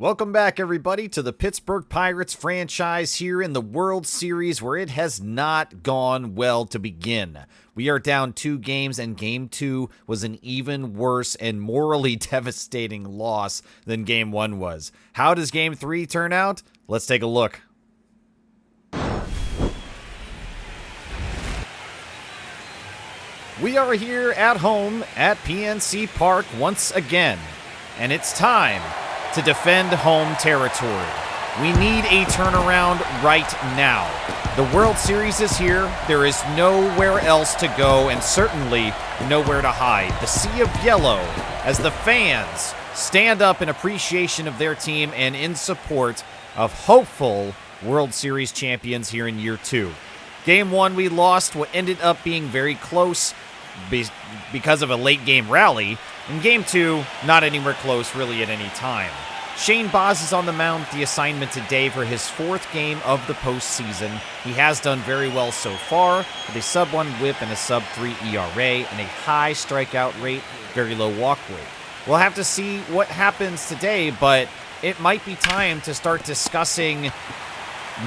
Welcome back, everybody, to the Pittsburgh Pirates franchise here in the World Series, where it has not gone well to begin. We are down 2 games, and Game 2 was an even worse and morally devastating loss than Game 1 was. How does Game 3 turn out? Let's take a look. We are here at home at PNC Park once again, and it's time to defend home territory. We need a turnaround right now. The World Series is here. There is nowhere else to go, and certainly nowhere to hide. The sea of yellow as the fans stand up in appreciation of their team and in support of hopeful World Series champions here in year 2. Game 1 we lost, what ended up being very close because of a late game rally. In Game 2, not anywhere close really at any time. Shane Baz is on the mound with the assignment today for his 4th game of the postseason. He has done very well so far with a sub-1 whip and a sub-3 ERA and a high strikeout rate, very low walk rate. We'll have to see what happens today, but it might be time to start discussing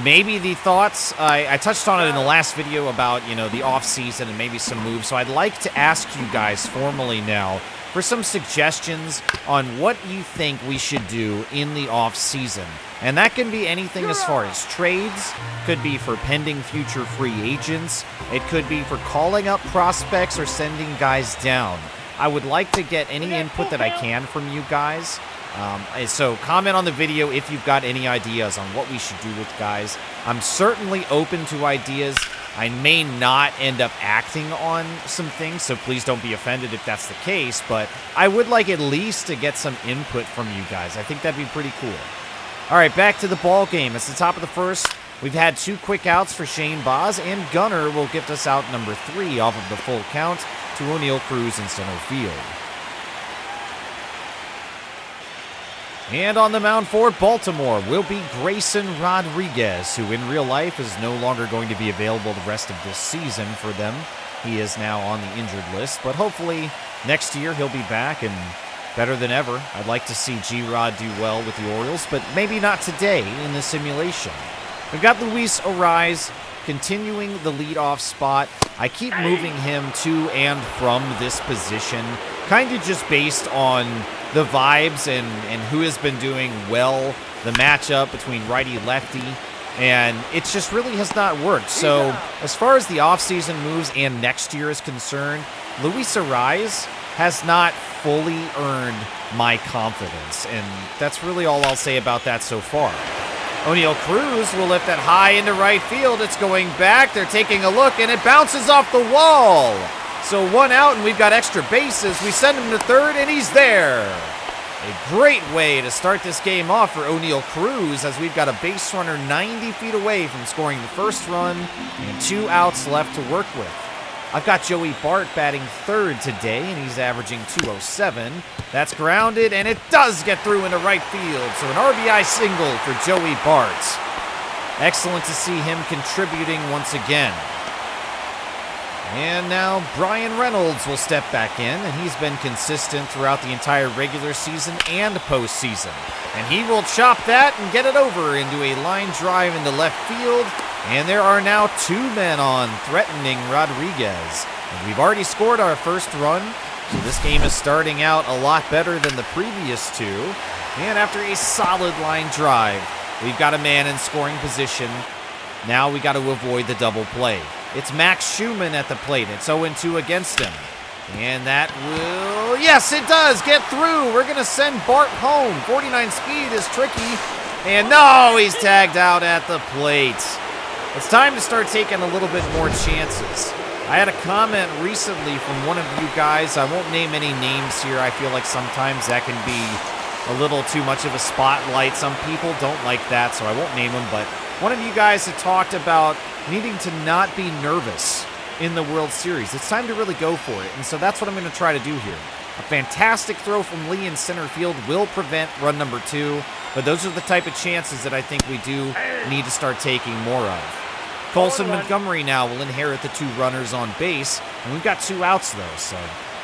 maybe the thoughts. I touched on it in the last video about, the offseason and maybe some moves. So I'd like to ask you guys formally now for some suggestions on what you think we should do in the offseason. And that can be anything as far as trades, could be for pending future free agents, it could be for calling up prospects or sending guys down. I would like to get any input that I can from you guys. So comment on the video if you've got any ideas on what we should do with guys. I'm certainly open to ideas. I may not end up acting on some things, so please don't be offended if that's the case, but I would like at least to get some input from you guys. I think that'd be pretty cool. All right, back to the ball game. It's the top of the first. We've had 2 quick outs for Shane Baz, and Gunnar will gift us out number 3 off of the full count to O'Neill Cruz in center field. And on the mound for Baltimore will be Grayson Rodriguez, who in real life is no longer going to be available the rest of this season for them. He is now on the injured list, but hopefully next year he'll be back and better than ever. I'd like to see G-Rod do well with the Orioles, but maybe not today in the simulation. We've got Luis Ariz continuing the leadoff spot. I keep moving him to and from this position, kind of just based on the vibes and who has been doing well, the matchup between righty-lefty, and it just really has not worked. So as far as the offseason moves and next year is concerned, Luis Ariz has not fully earned my confidence, and that's really all I'll say about that so far. O'Neill Cruz will lift that high into right field. It's going back. They're taking a look, and it bounces off the wall. So 1 out, and we've got extra bases. We send him to third, and he's there. A great way to start this game off for O'Neill Cruz, as we've got a base runner 90 feet away from scoring the first run, and 2 outs left to work with. I've got Joey Bart batting third today, and he's averaging 207. That's grounded, and it does get through into right field. So an RBI single for Joey Bart. Excellent to see him contributing once again. And now Brian Reynolds will step back in, and he's been consistent throughout the entire regular season and postseason. And he will chop that and get it over into a line drive into left field. And there are now 2 men on, threatening Rodriguez. And we've already scored our first run, so this game is starting out a lot better than the previous 2. And after a solid line drive, we've got a man in scoring position. Now we got to avoid the double play. It's Max Schumann at the plate. It's 0-2 against him. And that will, yes, it does get through. We're going to send Bart home. 49 speed is tricky. And no, he's tagged out at the plate. It's time to start taking a little bit more chances. I had a comment recently from one of you guys. I won't name any names here. I feel like sometimes that can be a little too much of a spotlight. Some people don't like that, so I won't name them. But one of you guys had talked about needing to not be nervous in the World Series. It's time to really go for it, and so that's what I'm going to try to do here. A fantastic throw from Lee in center field will prevent run number 2, but those are the type of chances that I think we do need to start taking more of. Colson Montgomery now will inherit the 2 runners on base, and we've got 2 outs though, so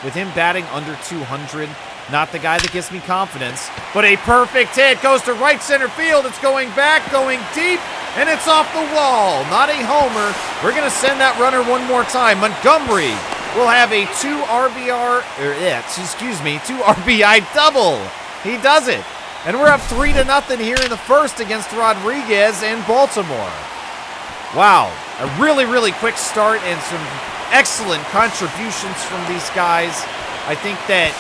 with him batting under 200, Not the guy that gives me confidence, but a perfect hit goes to right center field. It's going back, going deep, and it's off the wall. Not a homer. We're going to send that runner one more time. Montgomery will have a 2 RBI double. He does it. And we're up 3-0 here in the first against Rodriguez and Baltimore. Wow, a really, really quick start and some excellent contributions from these guys. I think that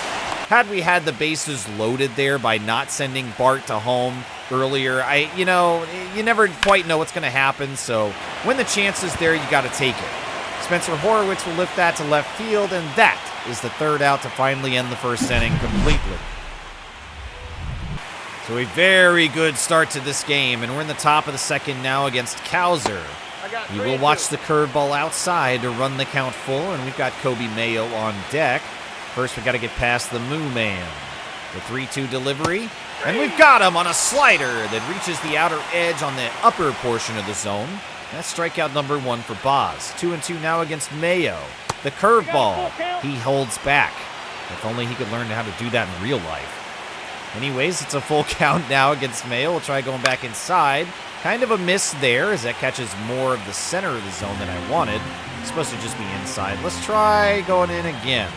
had we had the bases loaded there by not sending Bart to home earlier, you never quite know what's going to happen. So when the chance is there, you got to take it. Spencer Horowitz will lift that to left field, and that is the third out to finally end the first inning completely. So a very good start to this game, and we're in the top of the second now against Cowser. He will watch the curveball outside to run the count full, and we've got Kobe Mayo on deck. First, we got to get past the Moo Man. The 3-2 delivery, and we've got him on a slider that reaches the outer edge on the upper portion of the zone. That's strikeout number 1 for Boz. 2-2 now against Mayo. The curveball, he holds back. If only he could learn how to do that in real life. Anyways, it's a full count now against Mayo. We'll try going back inside. Kind of a miss there as that catches more of the center of the zone than I wanted. It's supposed to just be inside. Let's try going in again.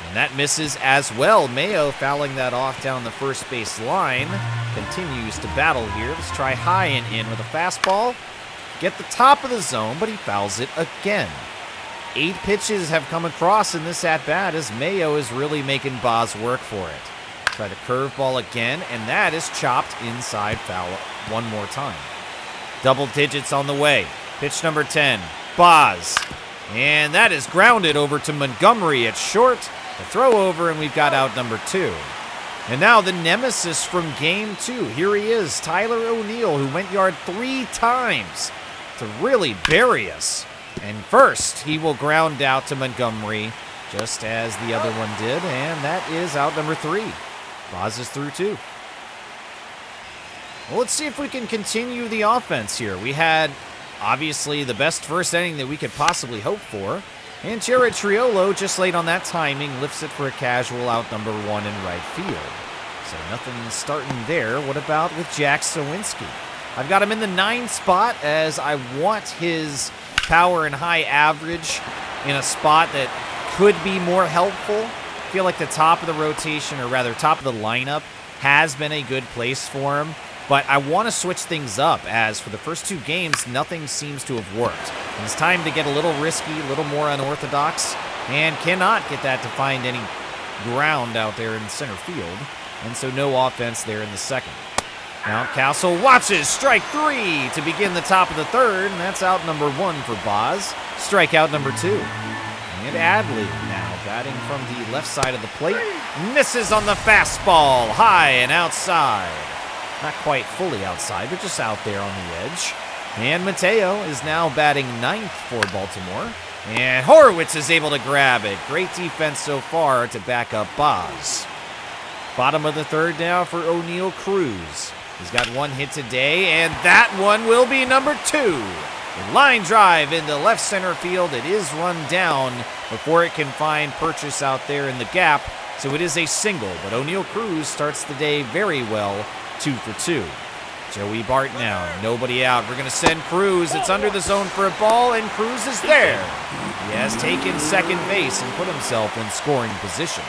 And that misses as well. Mayo fouling that off down the first base line. Continues to battle here. Let's try high and in with a fastball. Get the top of the zone, but he fouls it again. 8 pitches have come across in this at-bat as Mayo is really making Boz work for it. Try the curveball again, and that is chopped inside foul one more time. Double digits on the way. Pitch number 10, Boz. And that is grounded over to Montgomery at short. The throw over, and we've got out number 2. And now the nemesis from game 2. Here he is, Tyler O'Neill, who went yard 3 times to really bury us. And first, he will ground out to Montgomery, just as the other one did, and that is out number 3. Boz is through 2. Well, let's see if we can continue the offense here. We had, obviously, the best first inning that we could possibly hope for. And Jared Triolo, just late on that timing, lifts it for a casual out number 1 in right field. So nothing starting there. What about with Jack Sawinski? I've got him in the 9 spot as I want his power and high average in a spot that could be more helpful. I feel like the top of the rotation, or rather top of the lineup, has been a good place for him. But I want to switch things up, as for the first 2 games, nothing seems to have worked. And it's time to get a little risky, a little more unorthodox, and cannot get that to find any ground out there in center field. And so no offense there in the second. Mountcastle watches strike 3 to begin the top of the third, and that's out number 1 for Boz. Strikeout number 2. And Adley now batting from the left side of the plate. Misses on the fastball, high and outside. Not quite fully outside, but just out there on the edge. And Mateo is now batting 9th for Baltimore. And Horowitz is able to grab it. Great defense so far to back up Boz. Bottom of the third now for O'Neill Cruz. He's got 1 hit today, and that one will be number 2. A line drive into left center field. It is run down before it can find purchase out there in the gap. So it is a single, but O'Neill Cruz starts the day very well, 2 for 2. Joey Bart now, nobody out. We're going to send Cruz. It's under the zone for a ball, and Cruz is there. He has taken second base and put himself in scoring position.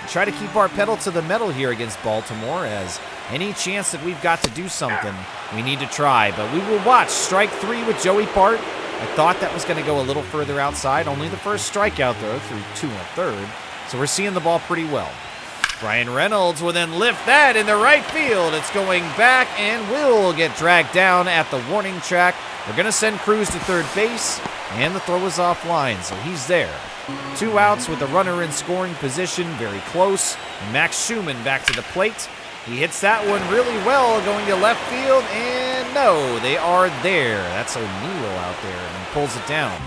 We try to keep our pedal to the metal here against Baltimore, as any chance that we've got to do something, we need to try. But we will watch strike 3 with Joey Bart. I thought that was going to go a little further outside. Only the first strikeout, though, through 2 1/3. So we're seeing the ball pretty well. Brian Reynolds will then lift that into right field. It's going back and will get dragged down at the warning track. We're going to send Cruz to third base, and the throw is offline, so he's there. 2 outs with the runner in scoring position, very close. And Max Schumann back to the plate. He hits that one really well, going to left field, and no, they are there. That's O'Neill out there, and pulls it down.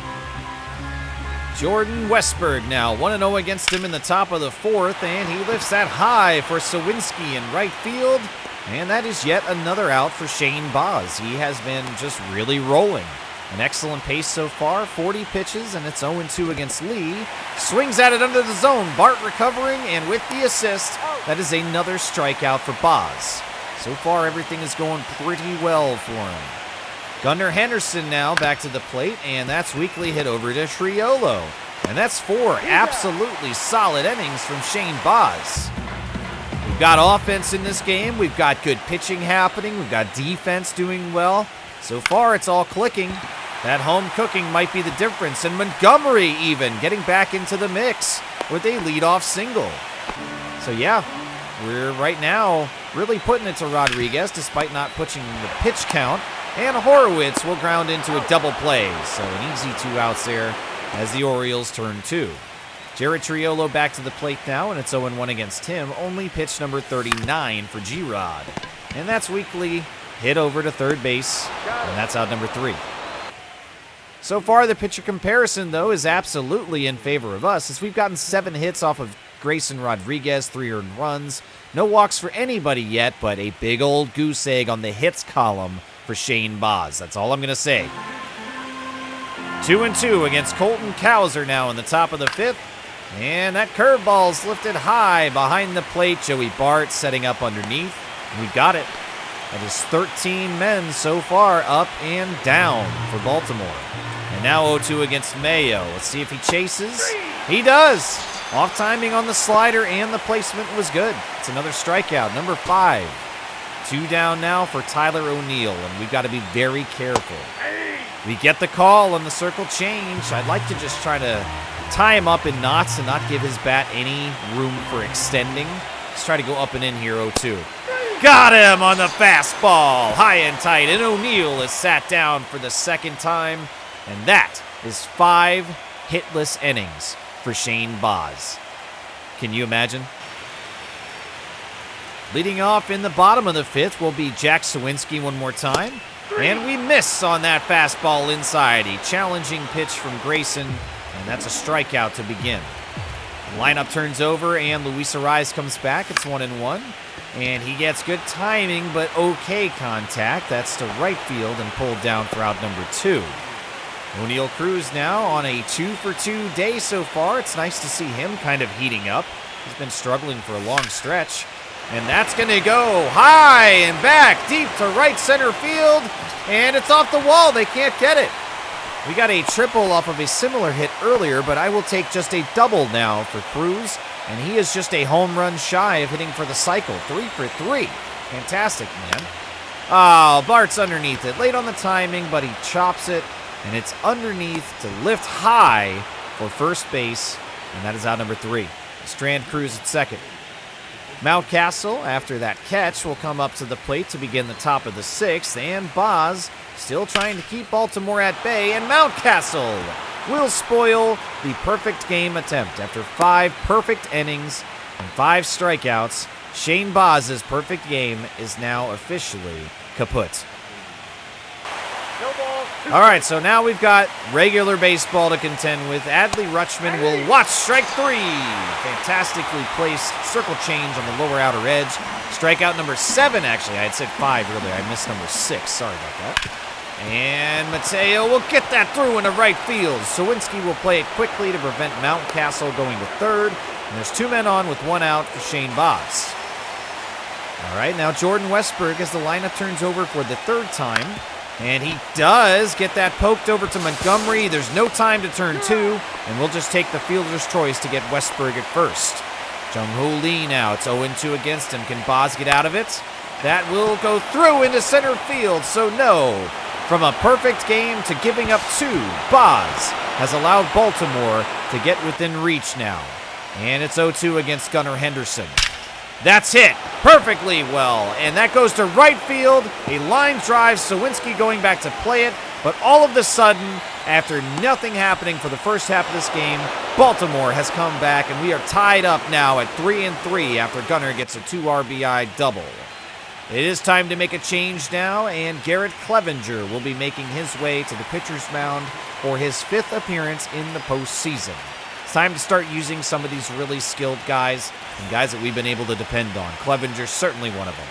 Jordan Westberg now 1-0 against him in the top of the 4th, and he lifts that high for Sawinski in right field, and that is yet another out for Shane Boz. He has been just really rolling. An excellent pace so far, 40 pitches, and it's 0-2 against Lee. Swings at it under the zone. Bart recovering, and with the assist, that is another strikeout for Boz. So far, everything is going pretty well for him. Gunnar Henderson now back to the plate, and that's weakly hit over to Triolo. And that's 4 absolutely solid innings from Shane Boz. We've got offense in this game. We've got good pitching happening. We've got defense doing well. So far, it's all clicking. That home cooking might be the difference. And Montgomery even getting back into the mix with a leadoff single. So yeah, we're right now really putting it to Rodriguez despite not pushing the pitch count. And Horowitz will ground into a double play. So an easy 2 outs there as the Orioles turn 2. Jared Triolo back to the plate now, and it's 0-1 against him. Only pitch number 39 for G-Rod. And that's weakly hit over to third base, and that's out number 3. So far, the pitcher comparison, though, is absolutely in favor of us, as we've gotten 7 hits off of Grayson Rodriguez, 3 earned runs. No walks for anybody yet, but a big old goose egg on the hits column for Shane Boz. That's all I'm going to say. 2-2 against Colton Cowser now in the top of the 5th. And that curveball's lifted high behind the plate. Joey Bart setting up underneath. We got it. That is 13 men so far up and down for Baltimore. And now 0-2 against Mayo. Let's see if he chases. He does. Off timing on the slider, and the placement was good. It's another strikeout, number 5. 2 down now for Tyler O'Neill, and we've got to be very careful. We get the call on the circle change. I'd like to just try to tie him up in knots and not give his bat any room for extending. Let's try to go up and in here, 0-2. Got him on the fastball, high and tight, and O'Neill is sat down for the second time, and that is 5 hitless innings for Shane Boz. Can you imagine? Leading off in the bottom of the 5th will be Jack Sawinski one more time, and we miss on that fastball inside. A challenging pitch from Grayson, and that's a strikeout to begin. The lineup turns over, and Luis Arraez comes back. It's 1-1. And he gets good timing, but okay contact. That's to right field and pulled down for out number 2. O'Neill Cruz now on a 2-for-2 day so far. It's nice to see him kind of heating up. He's been struggling for a long stretch. And that's going to go high and back, deep to right center field. And it's off the wall. They can't get it. We got a triple off of a similar hit earlier, but I will take just a double now for Cruz. And he is just a home run shy of hitting for the cycle. 3 for 3. Fantastic, man. Oh, Bart's underneath it. Late on the timing, but he chops it. And it's underneath to lift high for first base. And that is out number 3. Strand Cruz at second. Mountcastle, after that catch, will come up to the plate to begin the top of the 6th. And Boz still trying to keep Baltimore at bay. And Mountcastle will spoil the perfect game attempt. After 5 perfect innings and 5 strikeouts, Shane Boz's perfect game is now officially kaput. All right, so now we've got regular baseball to contend with. Adley Rutschman will watch strike 3. Fantastically placed circle change on the lower outer edge. Strikeout number 7, actually. I had said 5 earlier. I missed number 6. Sorry about that. And Mateo will get that through into right field. Sawinski will play it quickly to prevent Mountcastle going to third. And there's 2 men on with 1 out for Shane Boz. All right, now Jordan Westberg as the lineup turns over for the 3rd time. And he does get that poked over to Montgomery. There's no time to turn 2, and we'll just take the fielder's choice to get Westberg at first. Jung-Hoo Lee now. It's 0-2 against him. Can Boz get out of it? That will go through into center field, so no. From a perfect game to giving up 2, Boz has allowed Baltimore to get within reach now. And it's 0-2 against Gunnar Henderson. That's hit perfectly well, and that goes to right field. A line drive, Sawinski going back to play it, but all of a sudden, after nothing happening for the first half of this game, Baltimore has come back, and we are tied up now at 3-3 after Gunnar gets a 2 RBI double. It is time to make a change now, and Garrett Clevenger will be making his way to the pitcher's mound for his 5th appearance in the postseason. It's time to start using some of these really skilled guys and guys that we've been able to depend on. Clevenger's certainly one of them.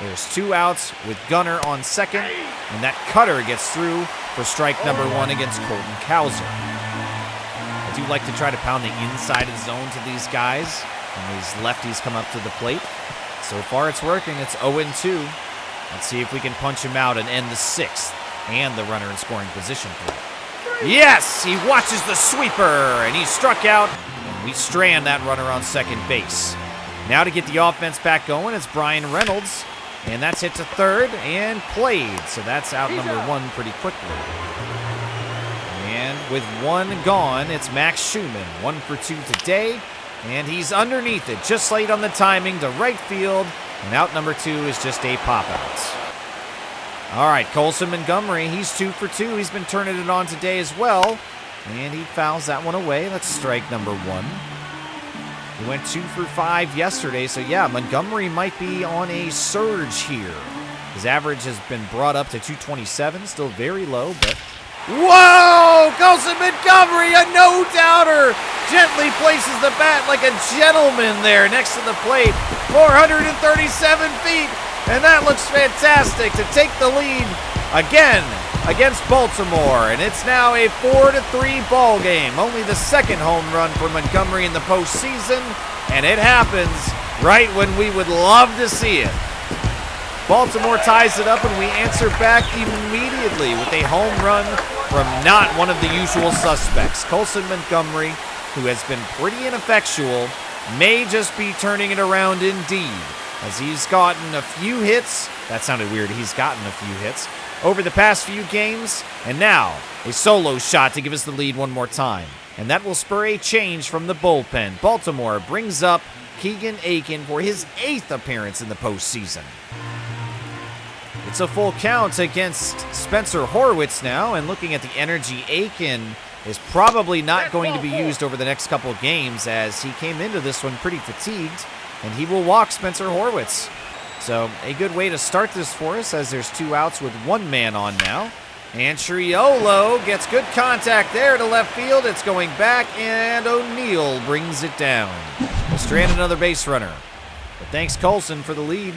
There's 2 outs with Gunnar on second, and that cutter gets through for strike number 1 against Colton Cowser. I do like to try to pound the inside of the zone to these guys, and these lefties come up to the plate. So far it's working. It's 0-2. Let's see if we can punch him out and end the 6th and the runner in scoring position threat. Yes! He watches the sweeper, and he's struck out, and we strand that runner on second base. Now to get the offense back going, it's Brian Reynolds, and that's hit to third and played. So that's out number 1 pretty quickly. And with 1 gone, it's Max Schumann, 1 for 2 today, and he's underneath it, just late on the timing to right field, and out number 2 is just a pop-out. All right, Colson Montgomery, he's 2 for 2. He's been turning it on today as well, and he fouls that one away. That's strike number 1. He went 2 for 5 yesterday, so yeah, Montgomery might be on a surge here. His average has been brought up to 227, still very low, but... Whoa! Colson Montgomery, a no-doubter! Gently places the bat like a gentleman there next to the plate. 437 feet, and that looks fantastic to take the lead again against Baltimore, and it's now a 4-3 ball game. Only the 2nd home run for Montgomery in the postseason, and it happens right when we would love to see it. Baltimore ties it up, and we answer back immediately with a home run from not one of the usual suspects. Colson Montgomery, who has been pretty ineffectual, may just be turning it around indeed, as he's gotten a few hits. That sounded weird. He's gotten a few hits over the past few games, and now a solo shot to give us the lead one more time. And that will spur a change from the bullpen. Baltimore brings up Keegan Aiken for his 8th appearance in the postseason. It's a full count against Spencer Horwitz now, and looking at the energy, Aiken is probably not going to be used over the next couple of games, as he came into this one pretty fatigued, and he will walk Spencer Horwitz. So a good way to start this for us, as there's 2 outs with 1 man on now. And Triolo gets good contact there to left field. It's going back, and O'Neill brings it down. We'll strand another base runner. But thanks Colson for the lead.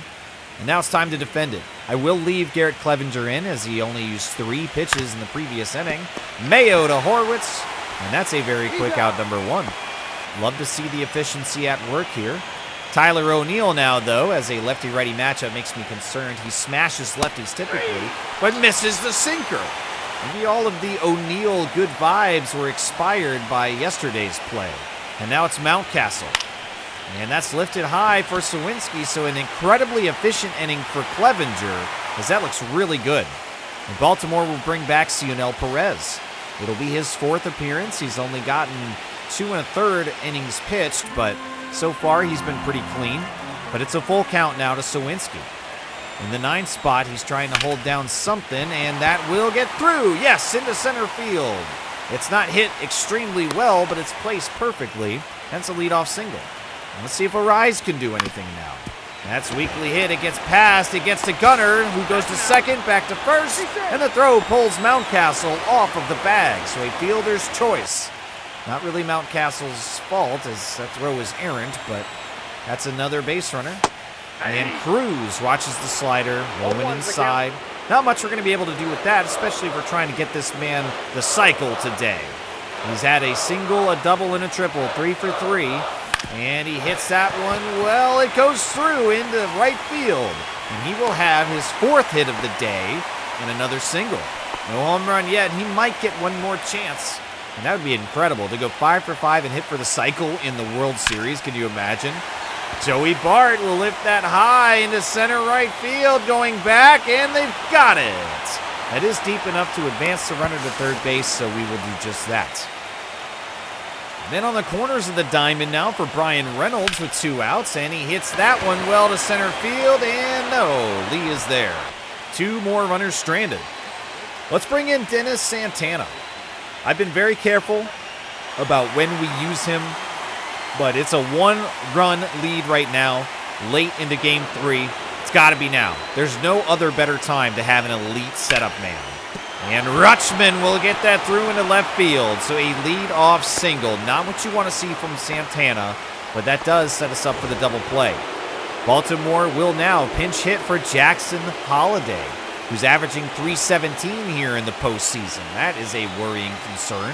And now it's time to defend it. I will leave Garrett Clevenger in, as he only used 3 pitches in the previous inning. Mayo to Horwitz, and that's a very quick out number 1. Love to see the efficiency at work here. Tyler O'Neill now, though, as a lefty-righty matchup makes me concerned. He smashes lefties typically, but misses the sinker. Maybe all of the O'Neill good vibes were expired by yesterday's play. And now it's Mountcastle. And that's lifted high for Sawinski, so an incredibly efficient inning for Clevenger, as that looks really good. And Baltimore will bring back Cionel Perez. It'll be his 4th appearance. He's only gotten 2 1/3 innings pitched, but so far he's been pretty clean. But it's a full count now to Sawinski. In the 9th spot, he's trying to hold down something, and that will get through. Yes, into center field. It's not hit extremely well, but it's placed perfectly. Hence a leadoff single. Let's see if Arise can do anything now. That's weakly hit. It gets past. It gets to Gunnar, who goes to second, back to first, and the throw pulls Mountcastle off of the bag. So a fielder's choice. Not really Mountcastle's fault, as that throw is errant, but that's another base runner. And Cruz watches the slider, rolling inside. Not much we're going to be able to do with that, especially if we're trying to get this man the cycle today. He's had a single, a double, and a triple, 3 for 3. And he hits that one. Well, it goes through into right field. And he will have his 4th hit of the day and another single. No home run yet. He might get one more chance. And that would be incredible to go 5 for 5 and hit for the cycle in the World Series. Can you imagine? Joey Bart will lift that high into center right field, going back, and they've got it. That is deep enough to advance the runner to third base, so we will do just that. Then on the corners of the diamond now for Brian Reynolds with 2 outs, and he hits that one well to center field, and no, Lee is there. 2 more runners stranded. Let's bring in Dennis Santana. I've been very careful about when we use him, but it's a 1-run lead right now, late into game 3. It's got to be now. There's no other better time to have an elite setup man. And Rutschman will get that through into left field. So a lead-off single. Not what you want to see from Santana, but that does set us up for the double play. Baltimore will now pinch hit for Jackson Holliday, who's averaging .317 here in the postseason. That is a worrying concern.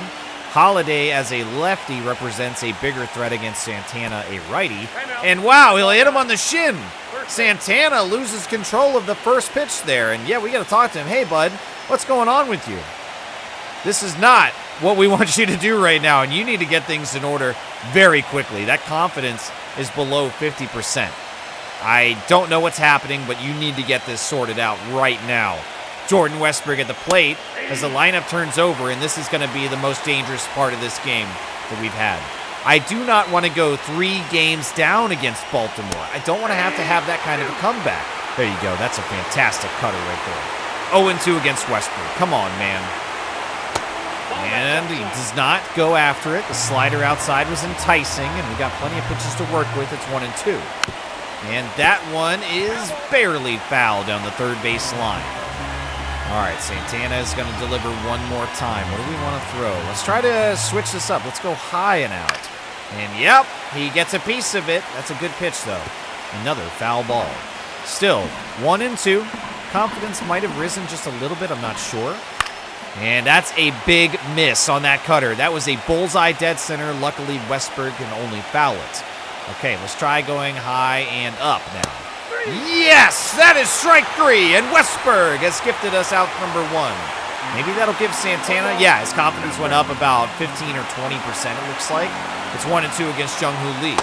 Holliday, as a lefty, represents a bigger threat against Santana, a righty. And wow, he'll hit him on the shin. Santana loses control of the first pitch there. And yeah, we got to talk to him. Hey, bud, what's going on with you? This is not what we want you to do right now, and you need to get things in order very quickly. That confidence is below 50%. I don't know what's happening, but you need to get this sorted out right now. Jordan Westburg at the plate as the lineup turns over, and this is going to be the most dangerous part of this game that we've had. I do not want to go 3 games down against Baltimore. I don't want to have that kind of a comeback. There you go. That's a fantastic cutter right there. 0-2 against Westburg. Come on, man. And he does not go after it. The slider outside was enticing, and we got plenty of pitches to work with. It's 1-2. And that one is barely foul down the third base line. All right, Santana is going to deliver one more time. What do we want to throw? Let's try to switch this up. Let's go high and out. And yep, he gets a piece of it. That's a good pitch, though. Another foul ball. Still, 1-2. Confidence might have risen just a little bit. I'm not sure. And that's a big miss on that cutter. That was a bullseye dead center. Luckily, Westburg can only foul it. Okay, let's try going high and up now. Yes, that is strike 3, and Westburg has gifted us out number 1. Maybe that'll give Santana, yeah, his confidence went up about 15 or 20%, it looks like. It's 1-2 against Jung-Hoo Lee.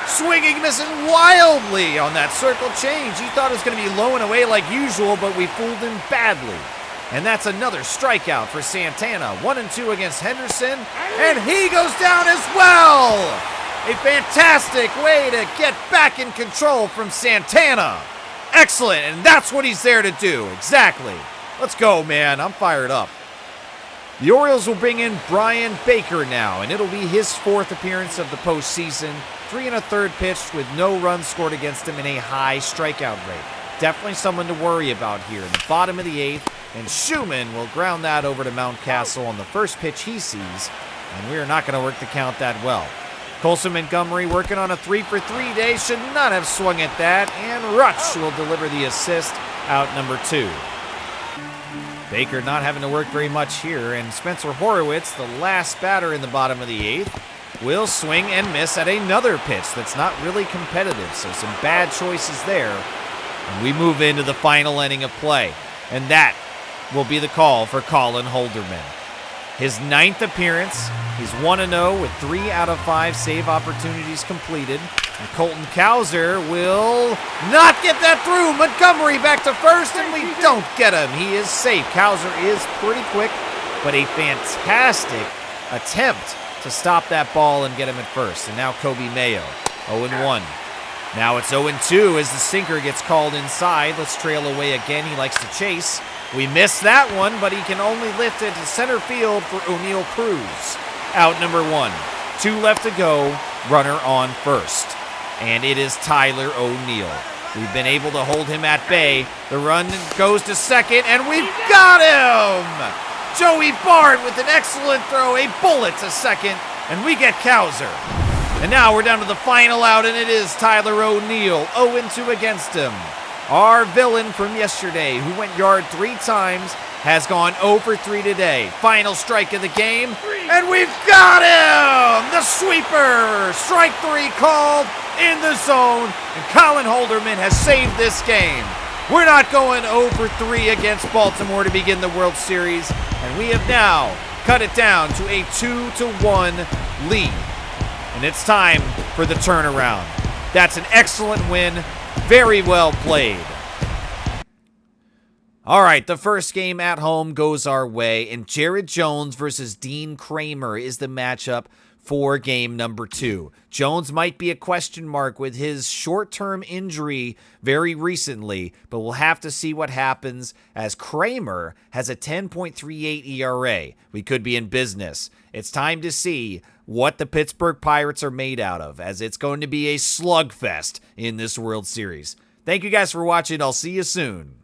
Swinging, missing wildly on that circle change. He thought it was going to be low and away like usual, but we fooled him badly. And that's another strikeout for Santana. 1-2 against Henderson, and he goes down as well. A fantastic way to get back in control from Santana. Excellent, and that's what he's there to do. Exactly. Let's go, man. I'm fired up. The Orioles will bring in Brian Baker now, and it'll be his 4th appearance of the postseason. 3 1/3 pitched with no runs scored against him and a high strikeout rate. Definitely someone to worry about here in the bottom of the 8th, and Schumann will ground that over to Mountcastle on the first pitch he sees, and we are not going to work the count that well. Colson Montgomery working on a 3-for-3 day, should not have swung at that, and Rutsch will deliver the assist, out number 2. Baker not having to work very much here, and Spencer Horowitz, the last batter in the bottom of the 8th, will swing and miss at another pitch that's not really competitive, so some bad choices there. And we move into the final inning of play, and that will be the call for Colin Holderman. His 9th appearance, he's 1-0 with 3 out of 5 save opportunities completed. And Colton Cowser will not get that through. Montgomery back to first, and we don't get him. He is safe. Cowser is pretty quick, but a fantastic attempt to stop that ball and get him at first. And now Kobe Mayo, 0-1. Now it's 0-2 as the sinker gets called inside. Let's trail away again. He likes to chase. We missed that one, but he can only lift it to center field for O'Neal Cruz. Out number 1. 2 left to go. Runner on first. And it is Tyler O'Neill. We've been able to hold him at bay. The run goes to second, and we've got him! Joey Bart with an excellent throw, a bullet to second, and we get Cowser. And now we're down to the final out, and it is Tyler O'Neill, 0-2 against him. Our villain from yesterday, who went yard 3 times, has gone 0-3 today. Final strike of the game, and we've got him! The sweeper! Strike 3 called in the zone, and Colin Holderman has saved this game. We're not going 0-3 against Baltimore to begin the World Series, and we have now cut it down to a 2-1 lead. And it's time for the turnaround. That's an excellent win. Very well played. All right, the first game at home goes our way, and Jared Jones versus Dean Kramer is the matchup for game number 2. Jones might be a question mark with his short-term injury very recently, but we'll have to see what happens as Kramer has a 10.38 ERA. We could be in business. It's time to see what the Pittsburgh Pirates are made out of, as it's going to be a slugfest in this World Series. Thank you guys for watching. I'll see you soon.